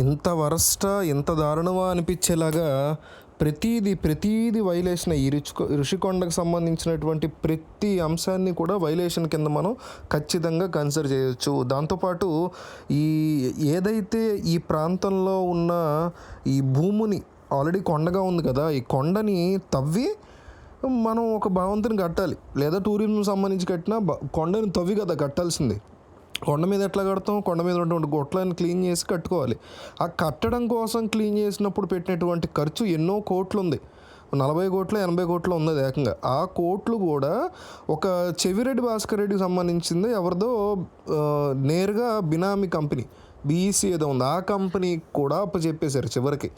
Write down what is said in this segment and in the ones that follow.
ఇంత వరస్టా, ఇంత దారుణమా అనిపించేలాగా ప్రతీది వైలేషనే. ఈ రుషికొండకు సంబంధించినటువంటి ప్రతి అంశాన్ని కూడా వైలేషన్ కింద మనం ఖచ్చితంగా కన్సిడర్ చేయొచ్చు. దాంతోపాటు ఈ ఏదైతే ఈ ప్రాంతంలో ఉన్న ఈ భూమిని ఆల్రెడీ కొండగా ఉంది కదా, ఈ కొండని తవ్వి మనం ఒక భవంతిని కట్టాలి. లేదా టూరిజం సంబంధించి కట్టిన కొండని తవ్వి కదా కట్టాల్సింది. కొండ మీద ఎట్లా కడతాం? కొండ మీద ఉన్నటువంటి గొట్లని క్లీన్ చేసి కట్టుకోవాలి. ఆ కట్టడం కోసం క్లీన్ చేసినప్పుడు పెట్టినటువంటి ఖర్చు ఎన్నో కోట్లు ఉంది. 40 కోట్లు 80 కోట్లు ఉంది ఏకంగా. ఆ కోట్లు కూడా ఒక చెవిరెడ్డి భాస్కర్ రెడ్డికి సంబంధించింది ఎవరిదో నేరుగా బినామీ కంపెనీ బీఈసీ ఏదో ఉంది, ఆ కంపెనీకి కూడా అప్పచెప్పేశారు చివరికి.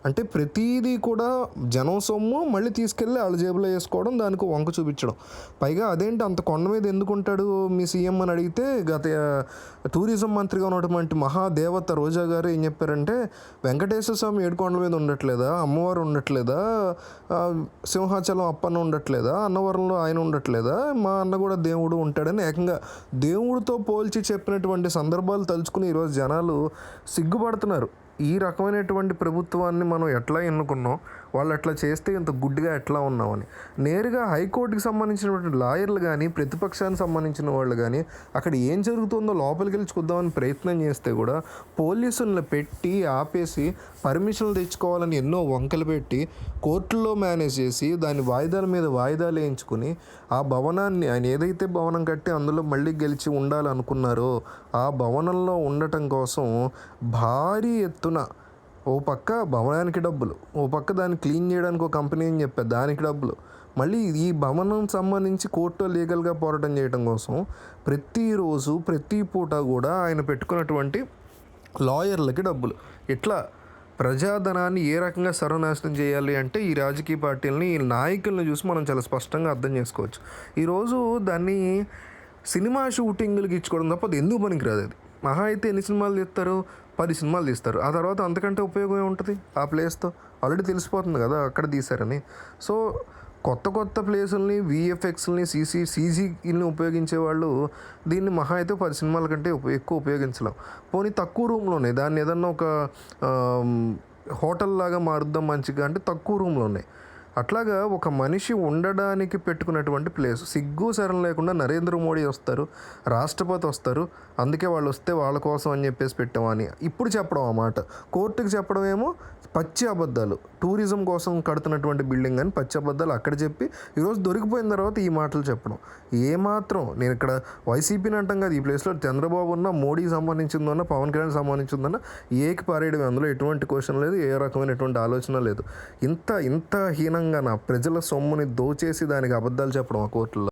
అంటే ప్రతీదీ కూడా జనం సొమ్ము మళ్ళీ తీసుకెళ్ళి వాళ్ళ జేబులో వేసుకోవడం, దానికి వంక చూపించడం. పైగా అదేంటి అంత కొండ మీద ఎందుకుంటాడు మీ సీఎం అని అడిగితే, గత టూరిజం మంత్రిగా ఉన్నటువంటి మహాదేవత రోజా గారు ఏం చెప్పారంటే, వెంకటేశ్వర స్వామి ఏడుకొండల మీద ఉండట్లేదా, అమ్మవారు ఉండట్లేదా, సింహాచలం అప్పన్న ఉండట్లేదా, అన్నవరంలో ఆయన ఉండట్లేదా, మా అన్న కూడా దేవుడు ఉంటాడని ఏకంగా దేవుడితో పోల్చి చెప్పినటువంటి సందర్భాలు తలుచుకుని ఈరోజు జనాలు సిగ్గుపడుతున్నారు. ఈ రకమైనటువంటి ప్రభుత్వాన్ని మనం ఎట్లా ఎన్నుకున్నాం, వాళ్ళు అట్లా చేస్తే ఇంత గుడ్డిగా ఎట్లా ఉన్నామని. నేరుగా హైకోర్టుకి సంబంధించినటువంటి లాయర్లు కానీ, ప్రతిపక్షానికి సంబంధించిన వాళ్ళు కానీ అక్కడ ఏం జరుగుతుందో లోపలికి వెళ్ళి చూద్దామని ప్రయత్నం చేస్తే కూడా పోలీసులను పెట్టి ఆపేసి పర్మిషన్లు తెచ్చుకోవాలని ఎన్నో వంకలు పెట్టి కోర్టుల్లో మేనేజ్ చేసి దాని వాయిదాల మీద వాయిదాలు వేయించుకుని ఆ భవనాన్ని, ఆయన ఏదైతే భవనం కట్టి అందులో మళ్ళీ గెలిచి ఉండాలనుకున్నారో ఆ భవనంలో ఉండటం కోసం భారీ ఎత్తున ఓ పక్క భవనానికి డబ్బులు, ఓ పక్క దాన్ని క్లీన్ చేయడానికి ఒక కంపెనీ అని చెప్పారు దానికి డబ్బులు, మళ్ళీ ఈ భవనం సంబంధించి కోర్టులో లీగల్గా పోరాటం చేయడం కోసం ప్రతిరోజు ప్రతి పూట కూడా ఆయన పెట్టుకున్నటువంటి లాయర్లకి డబ్బులు. ఇట్లా ప్రజాధనాన్ని ఏ రకంగా సర్వనాశనం చేయాలి అంటే ఈ రాజకీయ పార్టీలని, ఈ నాయకులను చూసి మనం చాలా స్పష్టంగా అర్థం చేసుకోవచ్చు. ఈరోజు దాన్ని సినిమా షూటింగ్లకి ఇచ్చుకోవడం తప్ప అది ఎందుకు పనికిరాదు. అది మహా అయితే ఎన్ని సినిమాలు తీస్తారు? 10 సినిమాలు తీస్తారు. ఆ తర్వాత అంతకంటే ఉపయోగం ఉంటుంది ఆ ప్లేస్తో? ఆల్రెడీ తెలిసిపోతుంది కదా అక్కడ తీశారని. సో కొత్త ప్లేసుల్ని, విఎఫ్ఎక్స్ని, సీజీని ఉపయోగించే వాళ్ళు దీన్ని మహా అయితే 10 సినిమాల కంటే ఎక్కువ ఉపయోగించలేం. పోనీ తక్కువ రూమ్లోనే దాన్ని ఏదన్నా ఒక హోటల్ లాగా మారుద్దాం మంచిగా అంటే తక్కువ రూమ్లో ఉన్నాయి. అట్లాగా ఒక మనిషి ఉండడానికి పెట్టుకున్నటువంటి ప్లేస్, సిగ్గు శరం లేకుండా నరేంద్ర మోడీ వస్తారు, రాష్ట్రపతి వస్తారు, అందుకే వాళ్ళు వస్తే వాళ్ళ కోసం అని చెప్పేసి పెట్టామని ఇప్పుడు చెప్పడం ఆ మాట. కోర్టుకి చెప్పడం ఏమో పచ్చి అబద్ధాలు. టూరిజం కోసం కడుతున్నటువంటి బిల్డింగ్ అని పచ్చి అబద్ధాలు అక్కడ చెప్పి ఈరోజు దొరికిపోయిన తర్వాత ఈ మాటలు చెప్పడం ఏమాత్రం. నేను ఇక్కడ వైసీపీని అంటాం కదా, ఈ ప్లేస్లో చంద్రబాబు ఉన్న, మోడీకి సంబంధించిందన్న, పవన్ కళ్యాణ్ సంబంధించిందన్న ఏకి పారేయడం, అందులో ఎటువంటి క్వశ్చన్ లేదు, ఏ రకమైనటువంటి ఆలోచన లేదు. ఇంత హీనంగా నా ప్రజల సొమ్ముని దోచేసి దానికి అబద్ధాలు చెప్పడం ఆ కోర్టులో.